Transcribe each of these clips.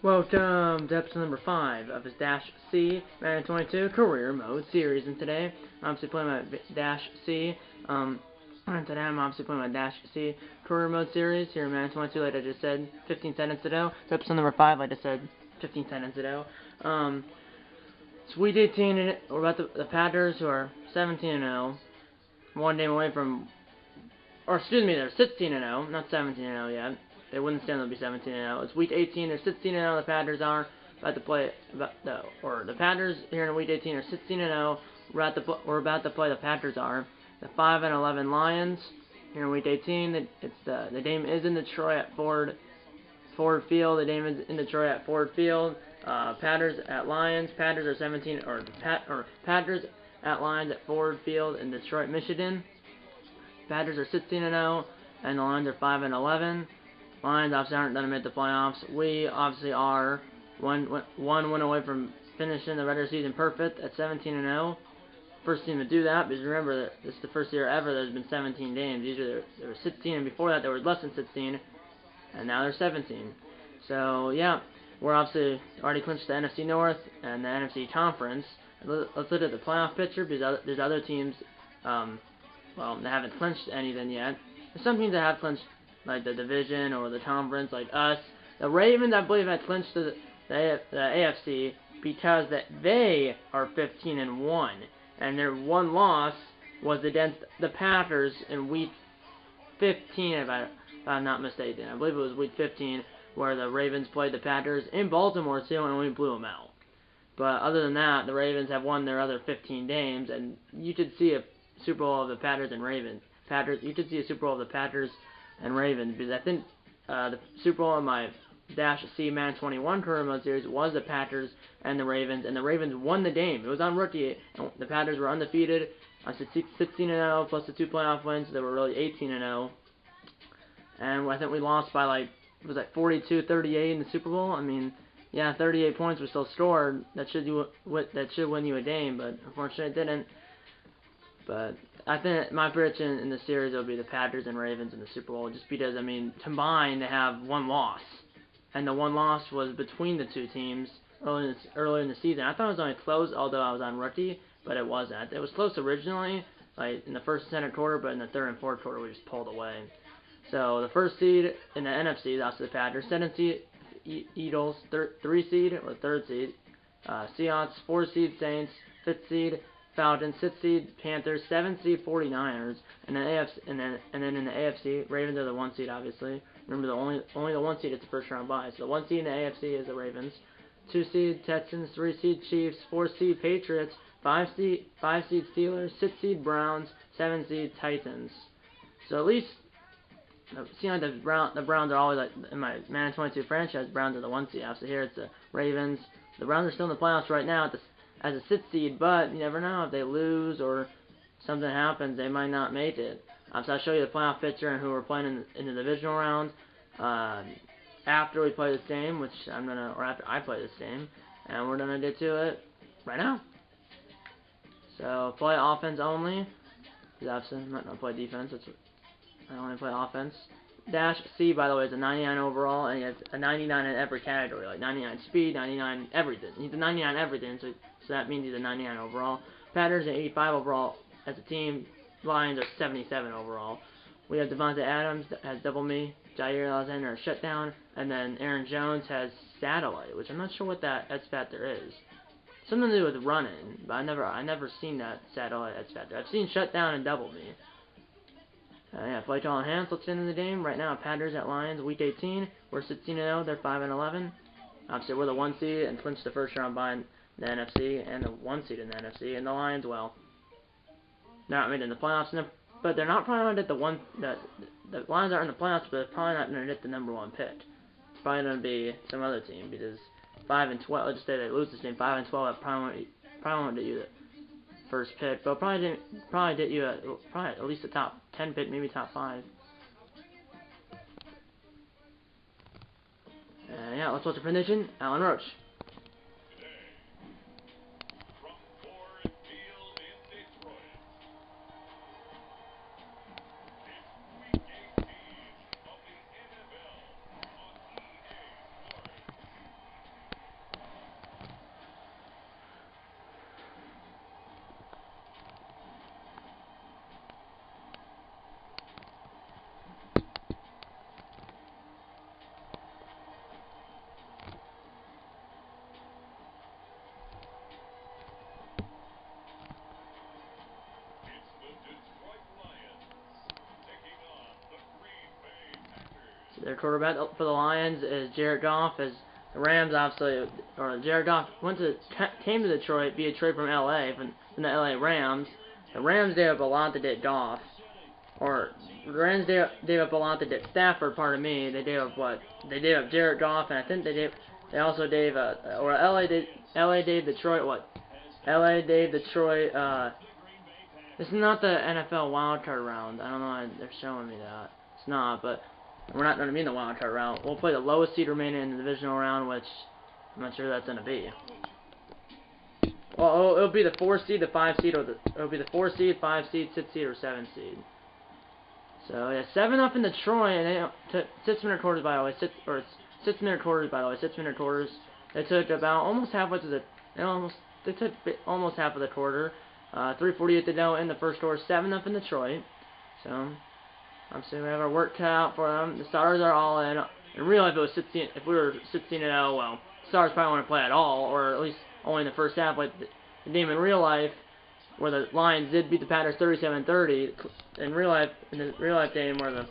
Welcome to episode number 5 of his Dash C Madden 22 Career Mode series, and today I'm obviously playing my Dash C. And today I'm obviously playing my Dash C Career Mode series here in Madden 22, like I just said 15 seconds ago. So episode number 5, like I said 15 seconds ago. It's week 18, and we're about the Patriots, who are 17-0, one game away from, or excuse me, they're 16-0, not 17-0 yet. They wouldn't stand, they'll be 17-0. It's week 18, they're 16-0, the Patriots are about to play, the Patriots here in week 18 are 16-0, we're about to play the Patriots are, the 5-11 Lions, here in week 18, the game is in Detroit at Ford Field, the game is in Detroit at Ford Field, Patriots at Lions, Patriots are Patriots at Lions at Ford Field in Detroit, Michigan. Patriots are 16-0, and the Lions are 5-11. Lions obviously aren't going to make the playoffs. We obviously are one win away from finishing the regular season perfect at 17-0. First team to do that, because remember that this is the first year ever there's been 17 games. Usually there were 16, and before that there was less than 16, and now there's 17. So yeah, we're obviously already clinched the NFC North and the NFC Conference. Let's look at the playoff picture, because there's other teams, well, they haven't clinched anything yet. There's some teams that have clinched, like the division or the conference, like us. The Ravens, I believe, had clinched the AFC because they are 15-1, and their one loss was against the Packers in week 15, if I'm not mistaken. I believe it was week 15 where the Ravens played the Packers in Baltimore too, and we blew them out. But other than that, the Ravens have won their other 15 games, and you could see a Super Bowl of the Packers and Ravens. You could see a Super Bowl of the Packers and Ravens, because I think the Super Bowl in my Dash C Madden 21 Career Mode series was the Packers and the Ravens won the game. It was on rookie, and the Packers were undefeated. I said 16-0 plus the 2 playoff wins, so they were really 18-0. And I think we lost by like, it was like 42-38 in the Super Bowl. I mean, yeah, 38 points were still scored. That should win you a game, but unfortunately it didn't. But I think my prediction in the series will be the Patriots and Ravens in the Super Bowl, just because, I mean, combined they have one loss, and the one loss was between the two teams early in the season. I thought it was only close, although I was on rookie, but it wasn't. It was close originally, like in the first and second quarter, but in the third and fourth quarter we just pulled away. So the first seed in the NFC is also the Patriots, second seed Eagles, third seed Seahawks, 4 seed Saints, 5th seed Falcons, 6th seed Panthers, 7th seed 49ers, and then in the AFC, Ravens are the 1 seed, obviously. Remember, only the 1 seed is the first round bye. So the 1 seed in the AFC is the Ravens, 2 seed Texans, 3 seed Chiefs, 4 seed Patriots, 5 seed Steelers, 6 seed Browns, 7 seed Titans. So at least, it seems like the Browns are always, like, in my Madden 22 franchise, Browns are the 1 seed. So here it's the Ravens. The Browns are still in the playoffs right now as a 6th seed, but you never know, if they lose or something happens, they might not make it. So I'll show you the playoff picture and who we're playing in the divisional round after we play this game, after I play this game, and we're gonna get to it right now. So play offense only, because obviously I'm not gonna play defense. I only play offense. Dash C, by the way, is a 99 overall, and he has a 99 in every category, like 99 speed, 99 everything. He's a 99 everything, so that means he's a 99 overall. Packers are 85 overall as a team. Lions are 77 overall. We have Devontae Adams that has double me, Jair Alexander has shutdown, and then Aaron Jones has satellite, which I'm not sure what that S factor is. Something to do with running, but I never seen that satellite S factor. I've seen shutdown and double me. Yeah, play to all enhanced. Let's get into the game. Right now, Packers at Lions, week 18. We're 16-0. They're 5-11. Obviously, we're the 1 seed and clinched the first round bye in the NFC, and the 1 seed in the NFC. And the Lions, well, they're not made in the playoffs, but they're not probably going to get the Lions aren't in the playoffs, but they're probably not going to get the number 1 pick. It's probably going to be some other team, because 5-12. Let's just say they lose this game. 5-12. That probably won't get you the first pick, but probably get you at least a top 10 pick, maybe top 5. Yeah, let's watch the prediction. Alan Roach. Their quarterback for the Lions is Jared Goff. As the Rams, obviously, or Jared Goff came to Detroit via trade from LA, from the LA Rams. The Rams gave up a lot to get Goff. Or the Rams gave up a lot to get Stafford. Pardon me. They gave up what? They gave up Jared Goff, and I think they also gave or LA gave Detroit what? LA gave Detroit. This is not the NFL wildcard round. I don't know why they're showing me that. It's not, but we're not going to be in the wildcard round. We'll play the lowest seed remaining in the divisional round, which I'm not sure who that's going to be. Well, it'll be the 4 seed, the 5 seed, or it'll be the 4 seed, 5 seed, 6 seed, or 7 seed. So yeah, 7-0 in Detroit, and they took 6-minute quarters by the way. 6-minute quarters by the way. 6-minute quarters. They took about almost halfway to the. They took almost half of the quarter. 3:48 to go in the first quarter. 7-0 in Detroit. So obviously we have our work cut out for them. The Stars are all in. In real life, it was 16. If we were 16-0, well, Stars probably wouldn't play at all, or at least only in the first half. Like the game in real life, where the Lions did beat the Packers 37-30. In the real life game where the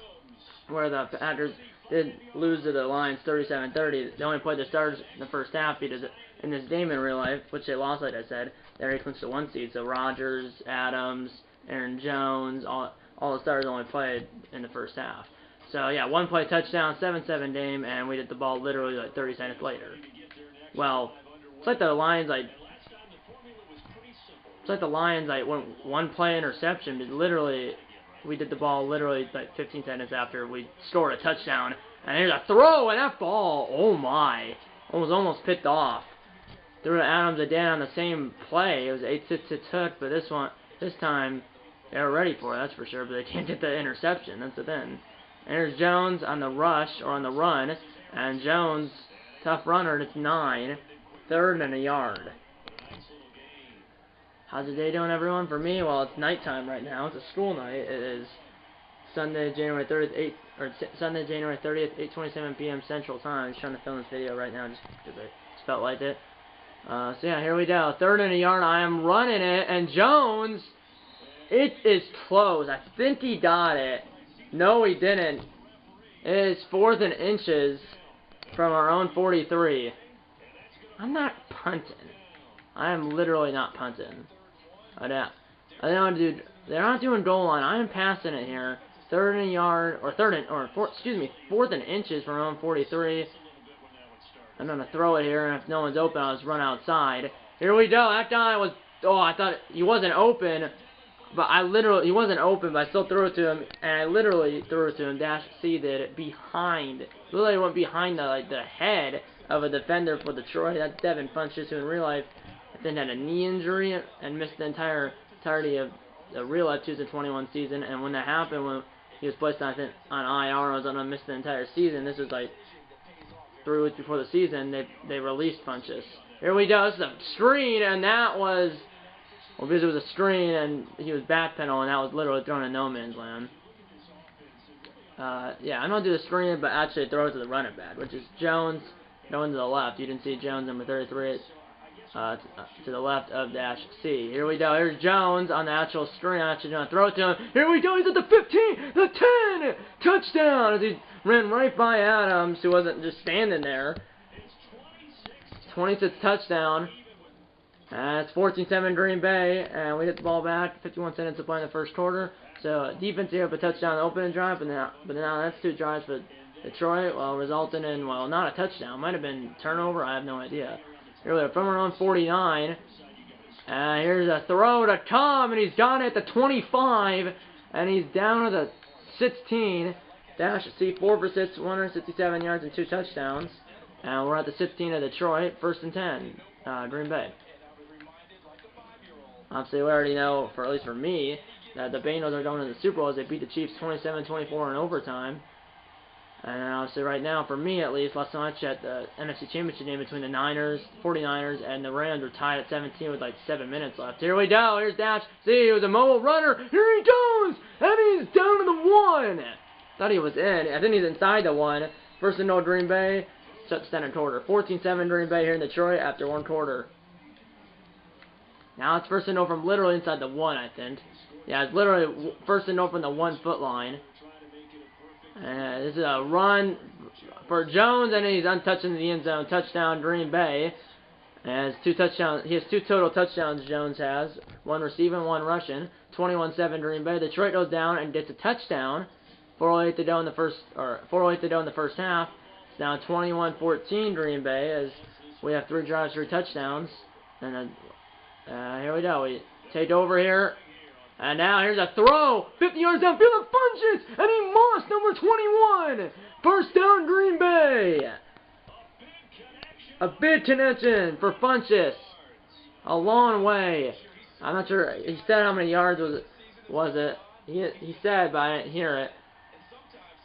Packers did lose to the Lions 37-30. They only played the Stars in the first half because in this game in real life, which they lost, like I said, they already clinched the 1 seed. So Rodgers, Adams, Aaron Jones, all the Stars only played in the first half. So yeah, 1 play touchdown, 7-7 game, and we did the ball literally like 30 seconds later. Well, it's like the Lions went 1 play interception, but literally we did the ball literally like 15 seconds after we scored a touchdown. And here's a throw, and that ball, oh my, was almost picked off. Threw to Adams again on the same play. It was 8-6 took, but this time they were ready for it, that's for sure. But they can't get the interception. That's the thing. And here's Jones on the rush or on the run, and Jones, tough runner. And it's 9, 3rd and a yard. How's the day doing, everyone? For me, well, it's nighttime right now. It's a school night. It is Sunday, January 30th, Sunday, January 30th, 8:27 p.m. Central Time. I'm just trying to film this video right now just because I just felt like it. So yeah, here we go. 3rd and a yard. I am running it, and Jones, it is close. I think he got it. No, he didn't. It is 4th and inches from our own 43. I'm not punting. I am literally not punting. They're not doing goal line. I am passing it here. 3rd and a yard, or 4th and inches from our own 43. I'm going to throw it here, and if no one's open, I'll just run outside. Here we go. That guy was, I thought he wasn't open, but he wasn't open, but I still threw it to him, and I literally threw it to him. Dash C did it behind, literally went behind the head of a defender for Detroit. That's Devin Funchess, who in real life, I think, had a knee injury and missed the entirety of the real life 2021 season. And when that happened, when he was placed on IR, I was going to miss the entire season. This was like 3 weeks before the season. They released Funchess. Here we go. This is a screen, and that was, well, because it was a screen and he was backpedaling, and that was literally thrown in no man's land. Yeah, I'm going to do the screen, but actually throw it to the running back, which is Jones going to the left. You didn't see Jones, number 33, to the left of Dash C. Here we go. Here's Jones on the actual screen. I'm actually going to throw it to him. Here we go. He's at the 15, the 10, touchdown, as he ran right by Adams, who wasn't just standing there. 26 touchdown. It's 14-7 Green Bay, and we hit the ball back. 51 seconds to play in the first quarter. So defense here up a touchdown on the opening drive, but now that's 2 drives for Detroit, well, resulting in, well, not a touchdown. Might have been turnover. I have no idea. Here we are from around 49. Here's a throw to Tom, and he's got it at the 25, and he's down to the 16. Dash C, 4 for 6, 167 yards and 2 touchdowns. And we're at the 16 of Detroit, 1st and 10, Green Bay. Obviously, we already know, at least for me, that the Bengals are going to the Super Bowl as they beat the Chiefs 27-24 in overtime. And obviously right now, for me at least, last time I checked, the NFC Championship game between the 49ers, and the Rams were tied at 17 with like 7 minutes left. Here we go. Here's Dash. See, he was a mobile runner. Here he goes. And he's down to the 1. Thought he was in. I think he's inside the 1. 1st and 0 Green Bay. Standard quarter. 14-7 Green Bay here in Detroit after 1 quarter. Now it's 1st and 0 from literally inside the 1, I think. Yeah, it's literally 1st and 0 from the 1 foot line. This is a run. for Jones, and he's untouched in the end zone. Touchdown, Green Bay. And two touchdowns. He has 2 total touchdowns. Jones has 1 receiving, 1 rushing. 21-7 Green Bay. Detroit goes down and gets a touchdown. 4:08 to go in the first half. It's now 21-14 Green Bay as we have 3 drives, 3 touchdowns. And here we go. We take over here. And now here's a throw. 50 yards downfield and punches. And he missed number 21. First down Green Bay. A big connection for Funchess. A long way. I'm not sure. He said how many yards was it. He said, but I didn't hear it.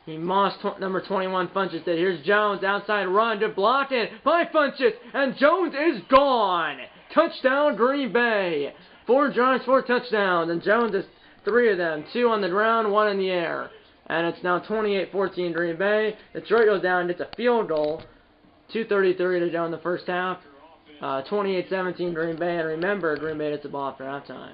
He mossed number 21 Funchess did. Here's Jones. Outside run to block it by Funchess. And Jones is gone. Touchdown Green Bay. 4 drives, 4 touchdowns. And Jones has 3 of them. 2 on the ground, 1 in the air. And it's now 28-14 Green Bay. Detroit goes down and gets a field goal. 2:33 to go in the first half. 28-17 Green Bay. And remember, Green Bay gets the ball after halftime.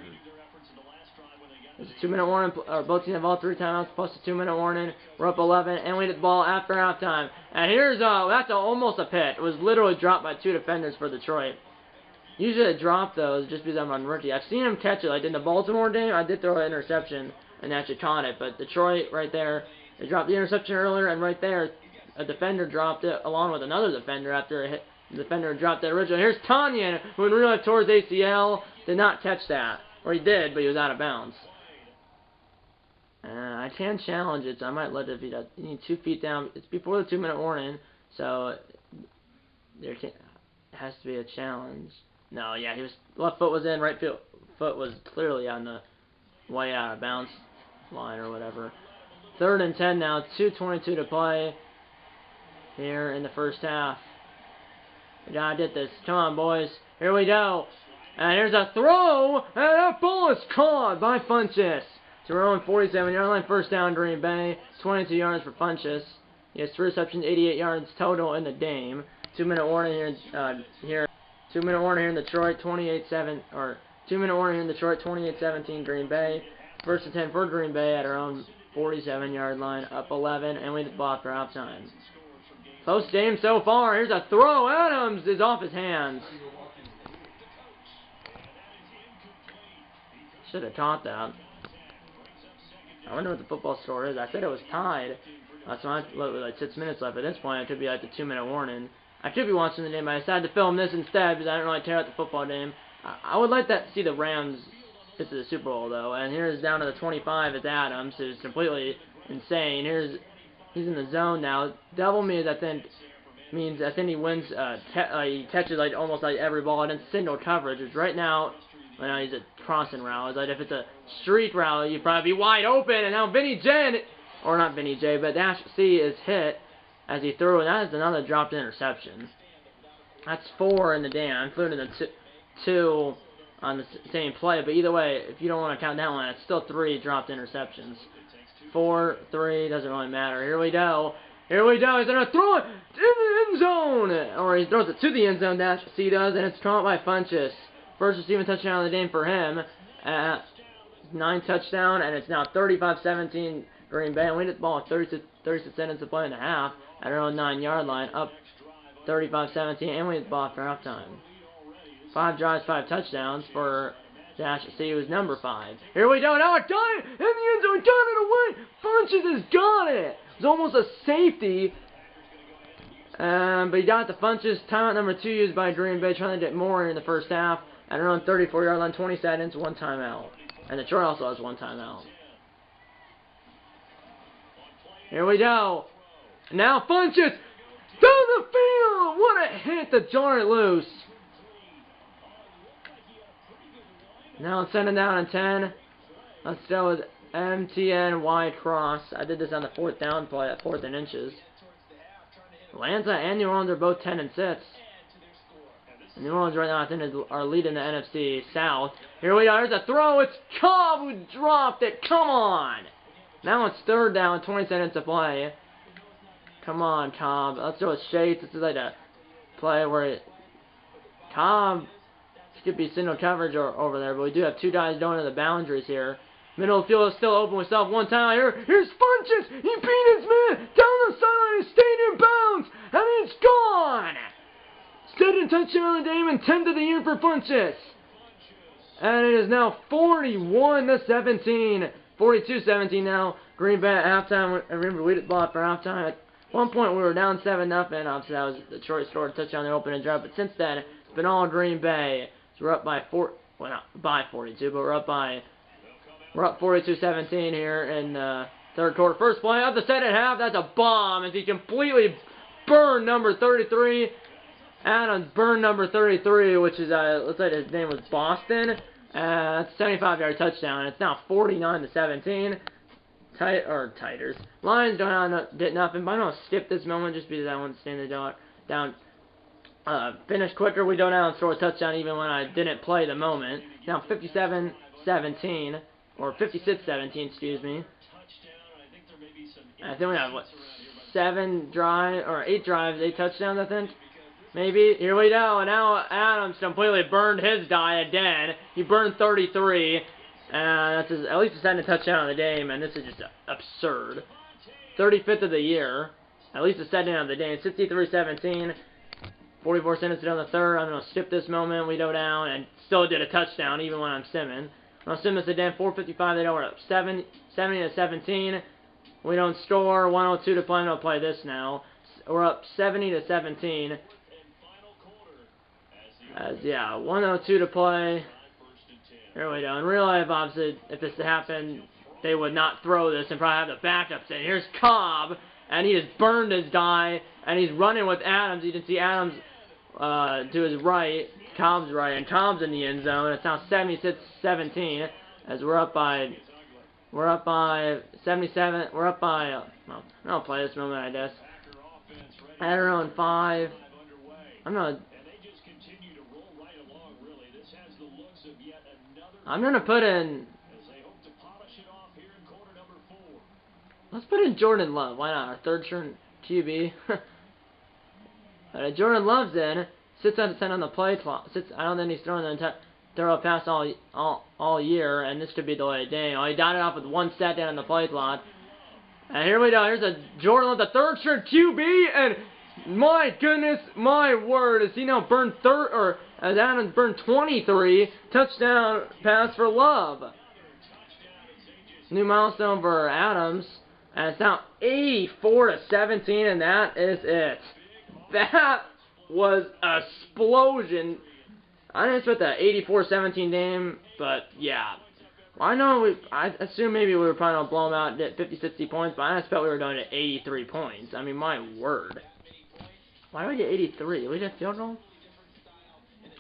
There's a 2-minute warning. Both teams have all 3 timeouts plus a 2-minute warning. We're up 11, and we get the ball after halftime. And here's that's almost a pick. It was literally dropped by 2 defenders for Detroit. Usually I drop those just because I'm on rookie. I've seen him catch it. Like in the Baltimore game, I did throw an interception and actually caught it. But Detroit, right there, they dropped the interception earlier, and right there, a defender dropped it along with another defender after the defender dropped it originally. Here's Tanyan, who in real life tore his ACL, did not catch that. Or he did, but he was out of bounds. I can challenge it, so I might let it be that. You need 2 feet down. It's before the 2-minute warning, so there has to be a challenge. No, yeah, left foot was in, right foot was clearly on the way out of bounds line or whatever. 3rd and 10 now, 2:22 to play here in the first half. We gotta get this. Come on, boys. Here we go. And here's a throw, and that ball is caught by Funchess. So we're on 47-yard line, first down Green Bay, 22 yards for Funchess. He has 3 receptions, 88 yards total in the game. 2-minute warning here. 2-minute warning here in Detroit, 28-7 or 2-minute warning here in Detroit, 28-17 Green Bay. First and 10 for Green Bay at our own 47-yard line, up 11, and we get the ball after halftime. Close game so far. Here's a throw. Adams is off his hands. Should have caught that. I wonder what the football score is. I said it was tied. That's why with like 6 minutes left. At this point, it could be like the 2-minute warning. I could be watching the game, but I decided to film this instead because I didn't really tear out the football game. I would like to see the Rams get to the Super Bowl, though. And here's down to the 25. It's Adams, who's completely insane. He's in the zone now. Double me, I think he wins. He catches like almost like every ball, and it's single coverage. Which right now, he's a crossing route. It's like if it's a street route, you'd probably be wide open. And now Vinny J, or not Vinny J, but Dash C is hit as he threw, and that is another dropped interception. That's 4 in the game, including the 2 on the same play. But either way, if you don't want to count that one, it's still 3 dropped interceptions. 4, 3, doesn't really matter. Here we go. Here we go. He's going to throw it in the end zone. Or he throws it to the end zone, Dash C does, and it's caught by Funchess. First receiving touchdown of the game for him. 9 touchdown, and it's now 35-17 Green Bay. And we get the ball at 36 seconds to play in the half at our own 9-yard line, up 35-17, and we get the ball after halftime. 5 drives, 5 touchdowns for Dash C, who's number 5. Here we go. Now a guy in the end zone, got it away. Funchess has got it. It's almost a safety. But he got the Funchess. Timeout number 2 used by Green Bay, trying to get more in the first half. At around 34-yard line, 20 seconds, 1 timeout. And Detroit also has 1 timeout. Here we go. Now Funchess down the field. What a hit to jar it loose. Now it's sending down in 10. Let's go with MTN wide cross. I did this on the 4th down play at 4th and inches. Atlanta and New Orleans are both 10 and 6. And New Orleans right now, I think, are leading the NFC South. Here we go. Here's a throw. It's Cobb who dropped it. Come on. Now it's 3rd down, 20 seconds to play. Come on, Cobb. Let's go with Shades. This is like a play where Cobb should be single coverage over there, but we do have 2 guys going to the boundaries here. Middle of the field is still open with self one time here. Here's Funches. He beat his man down the sideline. He stayed in bounds. And it's gone. Steady touchdown of the game and 10th of the year for Funches. And it is now 41-17. 42-17 now. Green Bay at halftime. I remember we did block for halftime. At one point we were down 7-0. Obviously that was Detroit scored a touchdown in the opening drive. But since then, it's been all Green Bay. So we're up by well, not by 42, but we're up 42-17 here in third quarter. First play of the second half. That's a bomb as he completely burned number 33. Adams burned number 33, which is looks like his name was Boston. That's a 75-yard touchdown. It's now 49-17. Tigers. Lions did nothing, but I'm gonna skip this moment just because I want to stand the down. Finish quicker. We go down and score a touchdown even when I didn't play the moment. Now 57-17 or 56-17, excuse me. I think we have what 8 drives, 8 touchdowns. I think. Maybe. Here we go. And now Adams completely burned his guy again. He burned 33. That's at least the second touchdown of the game. And this is just absurd. 35th of the year. At least the second of the game. 63-17. 44 seconds down the third. I'm going to skip this moment. We go down and still did a touchdown even when I'm simming. I'm going to sim this again. 4:55. They know we're up 70-17. We don't score. 1:02 to play. I'm going to play this now. We're up 70-17. Yeah, 1:02 to play. Here we go. In real life, obviously, if this happened, they would not throw this and probably have the backups in. Here's Cobb, and he just burned his guy, and he's running with Adams. You can see Adams to his right, Cobb's right, and Cobb's in the end zone. It's now 76-17 as we're up by 77. We're up by. Well, I'll play this moment, I guess. At around 5. I'm gonna put in. Let's put in Jordan Love. Why not? Our third string QB. Jordan Love's in. Sits out of 10 on the play clock. I don't think he's throwing the throw a pass all year, and this could be delayed game. Oh, he got it off with 1 set down on the play clock. And here we go. Here's a Jordan Love, the third string QB, and my goodness, my word, is he now burned as Adams burned 23, touchdown pass for Love. New milestone for Adams, and it's now 84-17, and that is it. That was an explosion. I didn't expect that 84-17 game, but yeah. I assume maybe we were probably going to blow them out at 50-60 points, but I expect we were going to 83 points. I mean, my word. Why did we get 83? Did we get field goal?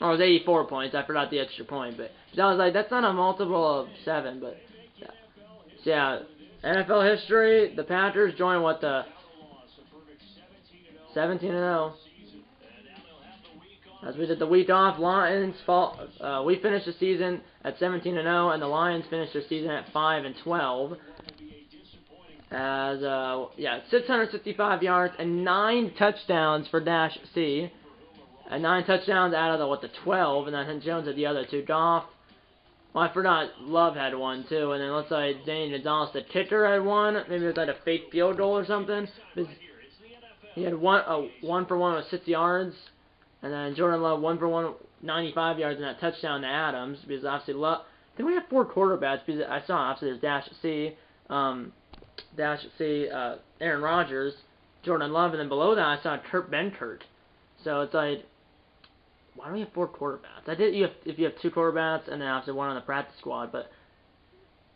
Oh, it was 84 points. I forgot the extra point, but I was like, that's not a multiple of 7, but yeah. So, yeah, NFL history, the Patriots joined what the 17-0. As we did the week off, Lions we finished the season at 17-0, and the Lions finished their season at 5-12. As, 665 yards and 9 touchdowns for Dash C. And 9 touchdowns out of the 12, and then Jones had the other 2. Goff, well, I forgot Love had 1 too, and then looks like Danny Gonzalez, the kicker, had 1. Maybe it was like a fake field goal or something. He had 1 for 1 with 6 yards, and then Jordan Love 1 for 1, 95 yards, and that touchdown to Adams, because obviously Love. Then we have 4 quarterbacks, because I saw obviously there's Dash C, Aaron Rodgers, Jordan Love, and then below that I saw Kurt Benkert. So it's like, why do we have 4 quarterbacks? If you have 2 quarterbacks and then obviously 1 on the practice squad, but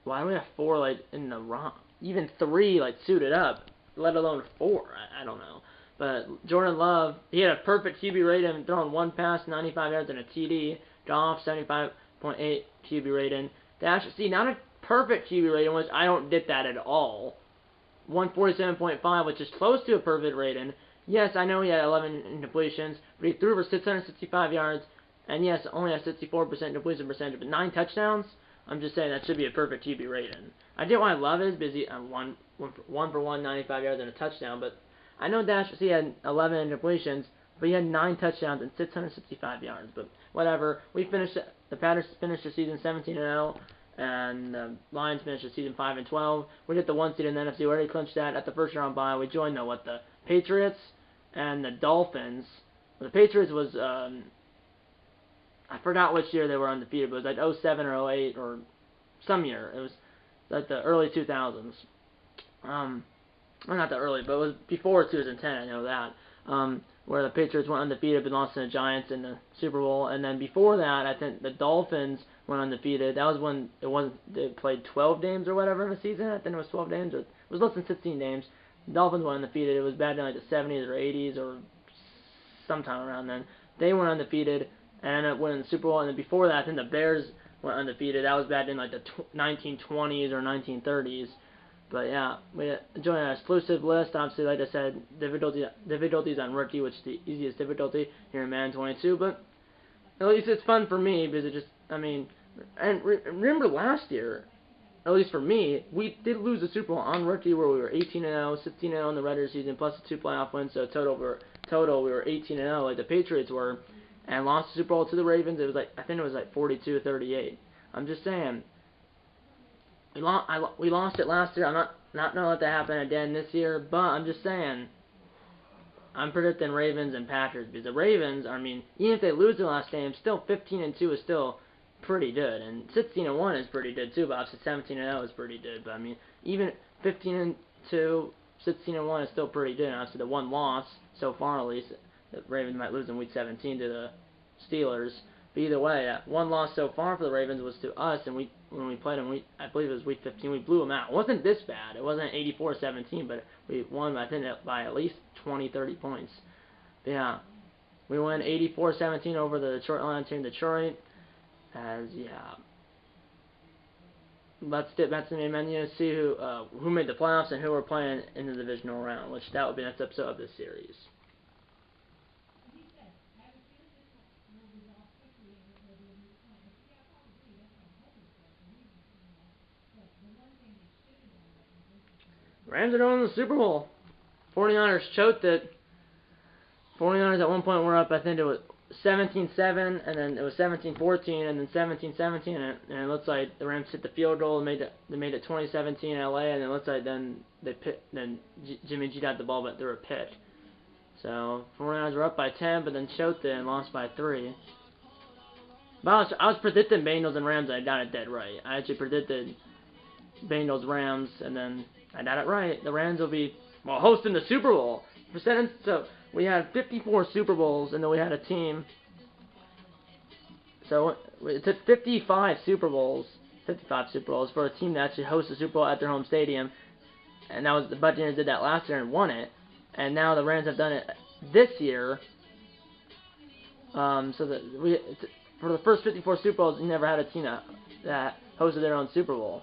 why do we have 4 like in the wrong? Even 3 like suited up, let alone 4. I don't know. But Jordan Love, he had a perfect QB rating, throwing 1 pass, 95 yards, and a TD. Goff, 75.8 QB rating. Dash C, not a perfect QB rating, which I don't get that at all. 147.5, which is close to a perfect rating. Yes, I know he had 11 incompletions, but he threw for 665 yards, and yes, only has 64% completion percentage, but 9 touchdowns. I'm just saying that should be a perfect QB rating. I get why I love it, because he one for 1, 95 yards and a touchdown, but I know Dash C had 11 incompletions, but he had 9 touchdowns and 665 yards. But whatever, the Patriots finished the season 17-0. and the Lions finished the season 5-12. We get the 1 seed in the NFC. We already clinched that at the first round bye. We joined the Patriots and the Dolphins. The Patriots was I forgot which year they were undefeated, but it was like 07 or 08 or some year. It was like the early 2000s. Well, not that early, but it was before 2010. I know that. Where the Patriots went undefeated but lost to the Giants in the Super Bowl, and then before that, I think the Dolphins went undefeated. That was when they played 12 games or whatever in the season. I think it was 12 games, or it was less than 16 games. The Dolphins went undefeated. It was back in like the 70s or 80s or sometime around then. They went undefeated and ended up winning the Super Bowl. And then before that, I think the Bears went undefeated. That was back in like the 1920s or 1930s. But yeah, we joined an exclusive list. Obviously, like I said, difficulties on rookie, which is the easiest difficulty here in Madden 22. But at least it's fun for me because it just, I mean, and remember last year, at least for me, we did lose the Super Bowl on rookie where we were 18-0, 16-0 in the regular season, plus the 2 playoff wins. So total we were 18-0 like the Patriots were, and lost the Super Bowl to the Ravens. It was like, I think it was like 42-38. I'm just saying. We lost it last year. I'm not gonna let that happen again this year. But I'm just saying, I'm predicting Ravens and Patriots because the Ravens, I mean, even if they lose the last game, still 15-2 is still pretty good, and 16-1 is pretty good too. But obviously 17-0 is pretty good. But I mean, even 15-2, 16-1 is still pretty good. And obviously the one loss so far, at least, the Ravens might lose in Week 17 to the Steelers. But either way, that one loss so far for the Ravens was to us, and when we played them, I believe it was Week 15, we blew them out. It wasn't this bad. It wasn't 84-17, but we won, I think, by at least 20, 30 points. But yeah, we won 84-17 over the Detroit Lions here in Detroit. Let's get back to the main menu and see who made the playoffs and who we're playing in the divisional round, which that will be the next episode of this series. Rams are going to the Super Bowl. 49ers choked it. 49ers at one point were up, I think it was 17-7, and then it was 17-14, and then 17-17, and it looks like the Rams hit the field goal and they made it 20-17 in LA, and it looks like then Jimmy G got the ball, but threw a pick. So 49ers were up by 10, but then choked it and lost by 3. But I was predicting Bengals and Rams, and I got it dead right. I actually predicted Bengals Rams, and then I got it right. The Rams will be hosting the Super Bowl. So we had 54 Super Bowls, and then we had a team. So it took 55 Super Bowls for a team to actually host the Super Bowl at their home stadium. And that was the Buccaneers did that last year and won it. And now the Rams have done it this year. So that for the first 54 Super Bowls, you never had a team that hosted their own Super Bowl.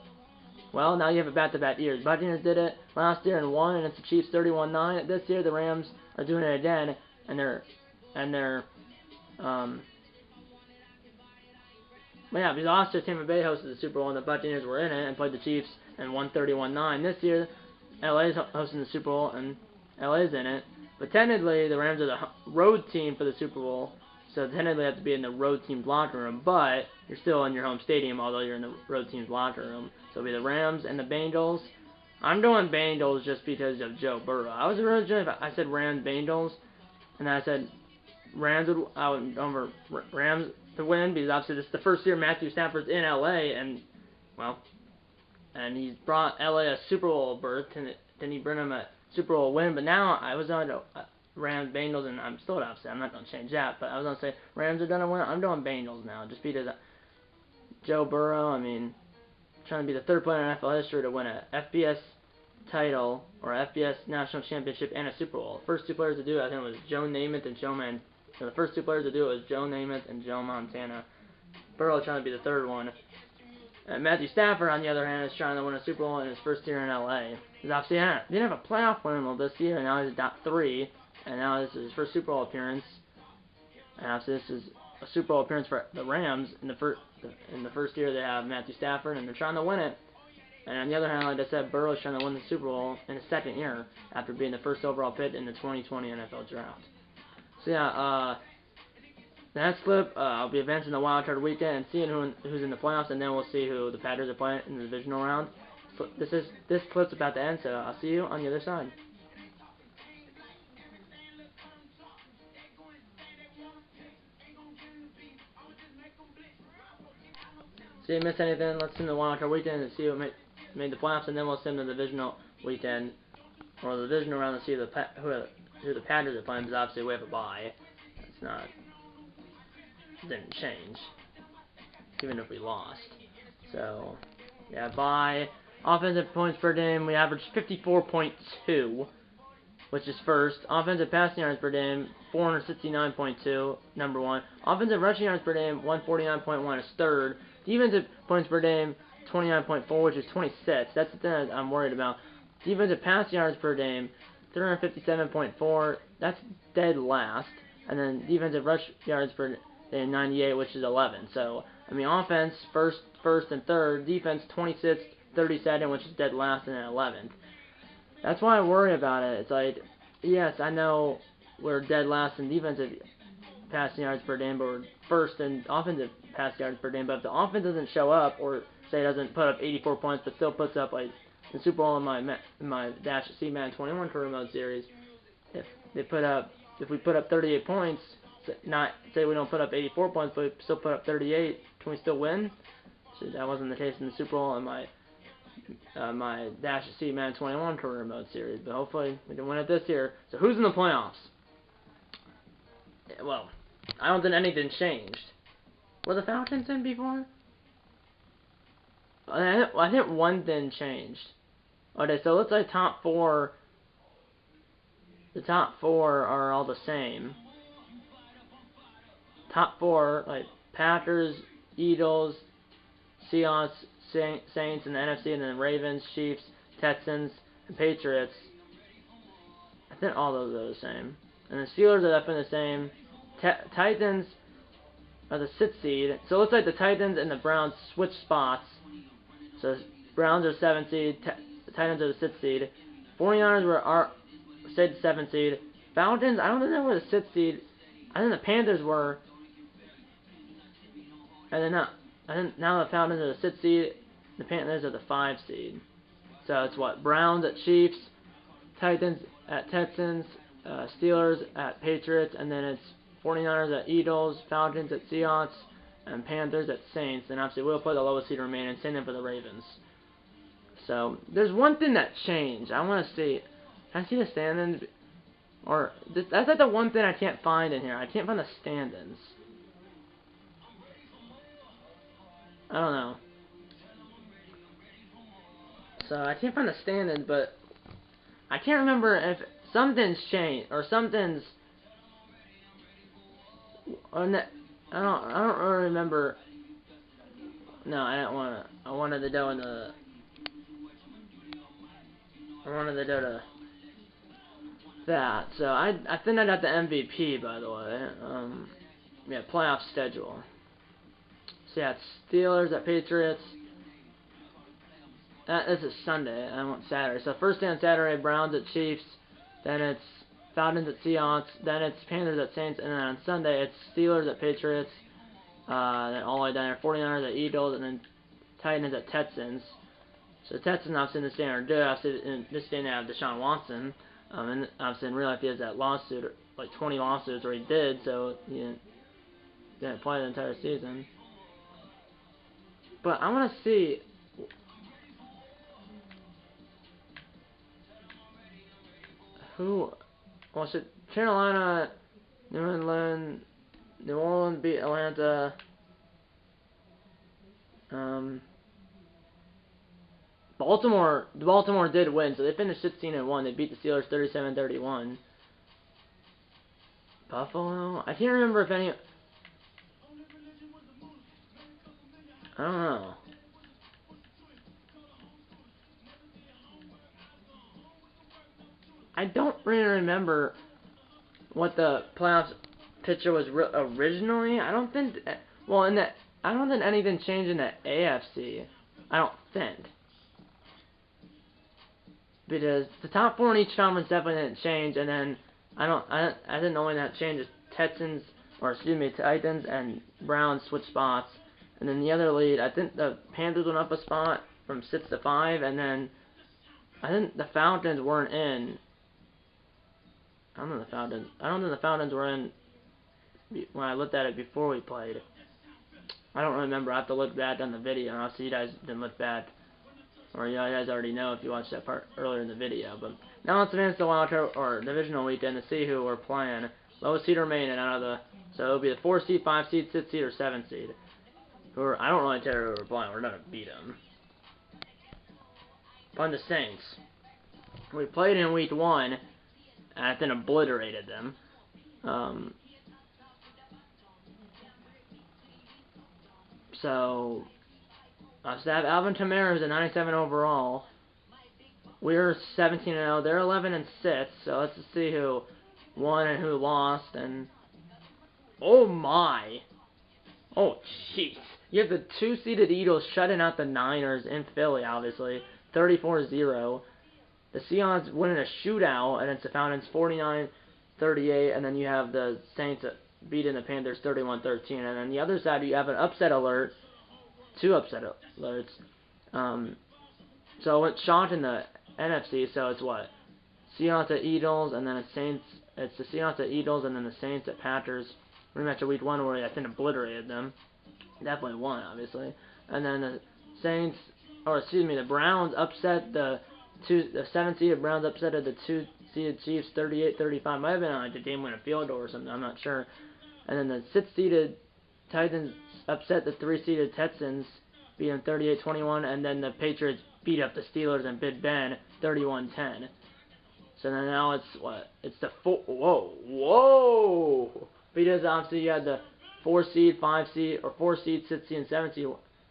Well, now you have it back-to-back years. Buccaneers did it last year and won, and it's the Chiefs 31-9. This year, the Rams are doing it again, and they're because last year Tampa Bay hosted the Super Bowl, and the Buccaneers were in it and played the Chiefs and won 31-9. This year, LA is hosting the Super Bowl, and LA is in it. But technically, the Rams are the road team for the Super Bowl, so technically they have to be in the road team's locker room, but you're still in your home stadium, although you're in the road team's locker room. So it'll be the Rams and the Bengals. I'm doing Bengals just because of Joe Burrow. I was originally, I said Rams, Bengals, and then I said Rams to win, because obviously this is the first year Matthew Stafford's in LA, and he's brought LA a Super Bowl berth, and then he bring him a Super Bowl win. But now I was on Rams, Bengals, and I'm still upset. I'm not going to change that, but I was going to say Rams are going to win. I'm doing Bengals now, just because Joe Burrow, I mean, trying to be the third player in NFL history to win a FBS title or a FBS national championship and a Super Bowl. First two players to do it, I think it was Joe Namath and the first two players to do it was Joe Namath and Joe Montana. Burrow trying to be the third one. And Matthew Stafford, on the other hand, is trying to win a Super Bowl in his first year in LA. Because obviously he didn't have a playoff win this year, and now he's got 3. And now this is his first Super Bowl appearance. And obviously this is a Super Bowl appearance for the Rams in the first year they have Matthew Stafford, and they're trying to win it. And on the other hand, like I said, Burrow's trying to win the Super Bowl in his second year after being the first overall pick in the 2020 NFL Draft. So yeah, next clip, I'll be advancing the wild card weekend and seeing who's in the playoffs, and then we'll see who the Patriots are playing in the divisional round. So this clip's about to end, so I'll see you on the other side. See if you missed anything, let's sim the wild card weekend and see who made the playoffs, and then we'll sim the divisional weekend or the divisional round to see who the Patriots are playing, because obviously we have a bye. It's not didn't change, even if we lost. So yeah, bye. Offensive points per game, we averaged 54.2, which is first. Offensive passing yards per game, 469.2, number 1. Offensive rushing yards per game, 149.1 is third. Defensive points per game, 29.4, which is 26. That's the thing I'm worried about. Defensive pass yards per game, 357.4. That's dead last. And then defensive rush yards per game, 98, which is 11. So I mean, offense first and third. Defense 26th, 32nd, which is dead last, and then 11th. That's why I worry about it. It's like, yes, I know we're dead last in defensive passing yards per game, but we're first in offensive pass yards per game. But if the offense doesn't show up, or say doesn't put up 84 points, but still puts up like the Super Bowl in my Dash C Madden 21 career mode series, if we put up 38 points, not say we don't put up 84 points, but we still put up 38, can we still win? So that wasn't the case in the Super Bowl in my Dash C Madden 21 career mode series, but hopefully we can win it this year. So who's in the playoffs? Well, I don't think anything changed. Were the Falcons in before? I think one thing changed. Okay, so it looks like top four. The top four are all the same. Top four, like Packers, Eagles, Seahawks, Saints in the NFC, and then Ravens, Chiefs, Texans, and Patriots. I think all those are the same. And the Steelers are definitely the same. Titans are the 6th seed. So it looks like the Titans and the Browns switch spots. So Browns are 7th seed. The Titans are the 6th seed. 49ers stayed the 7th seed. Falcons, I don't think they were the 6th seed. I think the Panthers were. And then now the Falcons are the 6th seed. The Panthers are the 5th seed. So it's what? Browns at Chiefs, Titans at Texans, Steelers at Patriots, and then it's 49ers at Eagles, Falcons at Seahawks, and Panthers at Saints. And obviously we'll play the lowest seed remaining, same thing for the Ravens. So there's one thing that changed. I want to see. Can I see the standings? Or that's like the one thing I can't find in here. I can't find the standings. I don't know. So I can't find the standings, but I can't remember if something's changed or something's. I don't really remember. No, I didn't want to. I wanted to go into. I wanted to go to that. So I think I got the MVP, by the way. Yeah, playoff schedule. So yeah, it's Steelers at Patriots. This is Sunday. I want Saturday. So first day on Saturday, Browns at Chiefs. Then it's Falcons at Seahawks. Then it's Panthers at Saints. And then on Sunday, it's Steelers at Patriots. Then all the way down there, 49ers at Eagles. And then Titans at Texans. So Texans obviously in this game are good. Obviously in this game they have Deshaun Watson. And obviously in real life he has that lawsuit, like 20 lawsuits, or he did. So he didn't play the entire season. But I want to see. Who? Well, should Carolina, New England, New Orleans beat Atlanta? Baltimore did win, so they finished 16-1. They beat the Steelers 37-31. Buffalo? I can't remember if any. I don't know. I don't really remember what the playoffs picture was originally. I don't think. Well, I don't think anything changed in the AFC. I don't think. Because the top four in each conference definitely didn't change, and then I didn't know when that changed. Texans or excuse me, Titans and Browns switched spots. And then the other lead, I think the Panthers went up a spot from 6 to 5, and then I think the Falcons weren't in. I don't think the Falcons were in when I looked at it before we played. I don't remember. I have to look back on the video, and I'll see you guys didn't look back. Or you guys already know if you watched that part earlier in the video. But now let's advance to wild card or divisional weekend to see who we're playing. Lowest seed remaining out of the, so it'll be the 4 seed, 5 seed, 6 seed, or 7 seed. I don't really care who we're playing. We're gonna beat them. Playing the Saints. We played in week 1, and I then obliterated them. So I have Alvin Kamara, who's a 97 overall. We're 17-0. They're 11-6. So let's just see who won and who lost. And oh my! Oh jeez! You have the 2-seeded Eagles shutting out the Niners in Philly, obviously, 34-0. The Seahawks winning a shootout against the Falcons, 49-38, and then you have the Saints beating the Panthers 31-13. And on the other side, you have an upset alert. 2 upset alerts. So it's shocked in the NFC. So it's what? Seahawks at Eagles, and then the Saints. It's the Seahawks at Eagles, and then the Saints at Packers. Rematch of Week 1 where I think obliterated them. Definitely won, obviously. And then the Saints, or excuse me, the Browns upset the 7-seeded Browns upsetted the 2-seeded Chiefs 38-35. Might have been on like the game winning field goal or something. I'm not sure. And then the 6-seeded Titans upset the 3-seeded Texans, beat them 38-21, and then the Patriots beat up the Steelers and Big Ben 31-10. So then now it's what? It's the whoa! Because obviously you had the 4 seed, 5 seed, or 4 seed, 6 seed, and 7 seed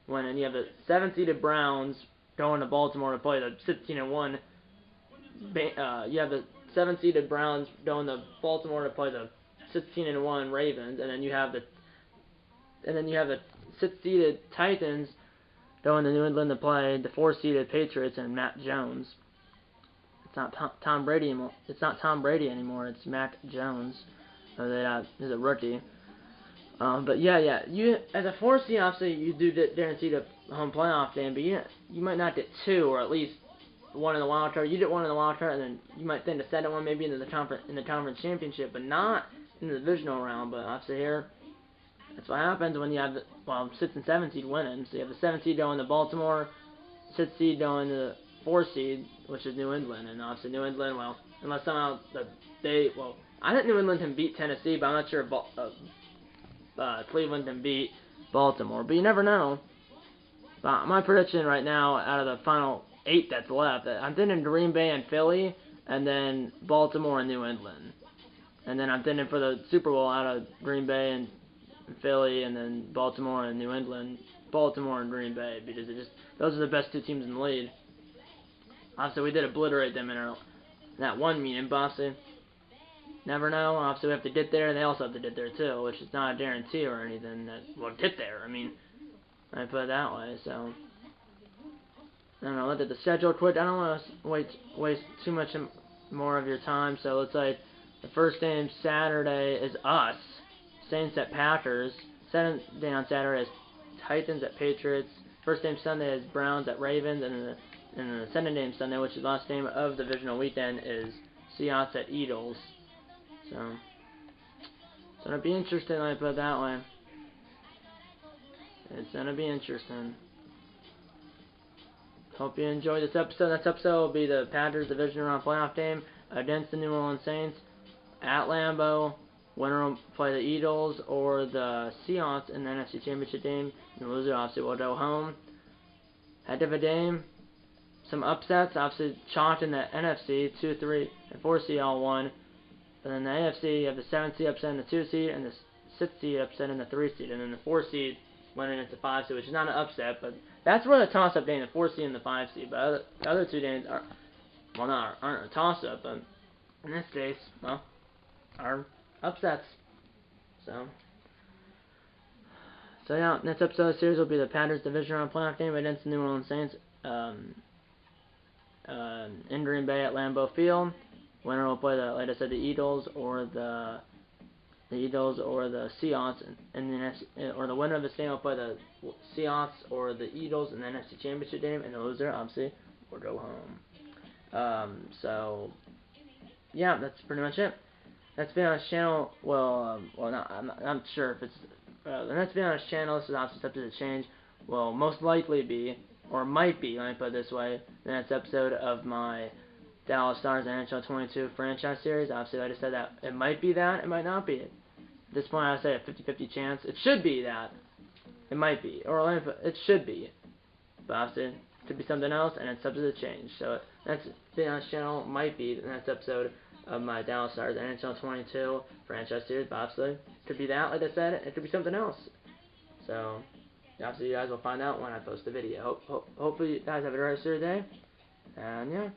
win, and you have the 7-seeded Browns going to Baltimore to play the 16-1. You have the 7-seeded Browns going to Baltimore to play the 16-1 Ravens, and then you have the 6-seeded Titans going to New England to play the 4-seeded Patriots and Mac Jones. It's not Tom Brady anymore. It's not Tom Brady anymore. It's Mac Jones. He's a rookie. But yeah. You as a 4 seed, obviously you do guarantee the home playoff game, but you might not get 2 or at least 1 in the wild card. You get 1 in the wild card, and then you might think the second one maybe in the conference championship, but not in the divisional round. But obviously here, that's what happens when you have the 6 and 7 seed winning. So you have the 7 seed going to Baltimore, 6 seed going to the 4 seed, which is New England, and obviously New England, well, unless somehow I think New England can beat Tennessee, but I'm not sure if Cleveland can beat Baltimore, but you never know. But my prediction right now, out of the final 8 that's left, I'm thinking Green Bay and Philly, and then Baltimore and New England. And then I'm thinking for the Super Bowl out of Green Bay and Philly, and then Baltimore and New England, Baltimore and Green Bay, because those are the best 2 teams in the league. Obviously, we did obliterate them in that one meeting, but obviously, never know. Obviously, we have to get there, and they also have to get there too, which is not a guarantee or anything that we'll get there. I mean, I put it that way. So I don't know. Look at the schedule quick. I don't want to waste too much more of your time. So let's say the first game Saturday is us, Saints at Packers. Second day on Saturday is Titans at Patriots. First game Sunday is Browns at Ravens, and the second game Sunday, which is the last game of the divisional weekend, is Seahawks at Eagles. So it's gonna be interesting. I put it that way. It's gonna be interesting. Hope you enjoyed this episode. Next episode will be the Packers division round playoff game against the New Orleans Saints at Lambeau. Winner will play the Eagles or the Seahawks in the NFC Championship game. And the loser obviously will go home. Head of a game. Some upsets. Obviously chalked in the NFC. 2, 3, and 4 seed all won. But in the AFC, you have the 7 seed upset in the 2 seed, and the 6 seed upset in the 3 seed, and then the 4 seed winning into 5 seed, which is not an upset, but that's where the toss-up game, the 4 seed and the 5 seed. But the other 2 games aren't a toss-up, but in this case, well, are upsets. So yeah, next episode of the series will be the Packers division round playoff game against the New Orleans Saints in Green Bay at Lambeau Field. Winner will play like I said, the Eagles or the the Eagles or the Seahawks, and the or the winner of this game will play the Seahawks or the Eagles in the NFC Championship game, and the loser, obviously, will go home. So yeah, that's pretty much it. That's been on his channel. Well, I'm not sure if it's. That's been on his channel. This is obviously subject to change. Will most likely be, or might be, let me put it this way, the next episode of my Dallas Stars NHL 22 franchise series. Obviously, like I said, that it might be that, it might not be. At this point, I say a 50-50 chance. It should be that. It might be, or it should be. But obviously, it could be something else, and it's subject to change. So that's been on his channel. Might be the next episode of my Dallas Stars NHL 22 franchise series. But obviously, it could be that, like I said. It could be something else. So obviously, you guys will find out when I post the video. Hopefully, you guys have a great rest of your day. And yeah.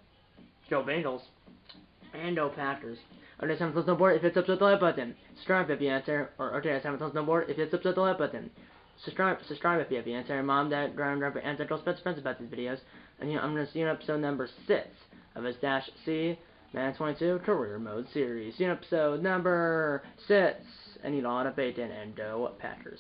Go Bengals. And go Packers. Okay, time to close the board. If it's up to the like button. Subscribe if you answer. Or okay, time to close the board. If it's up to the like button. Subscribe if you have the answer. Mom, Dad, Grandpa, and Uncle friends about these videos. And you know, I'm going to see you in episode number 6 of his Dash C Madden 22 Career Mode series. See you in episode number 6. And eat a lot of bacon and go Packers.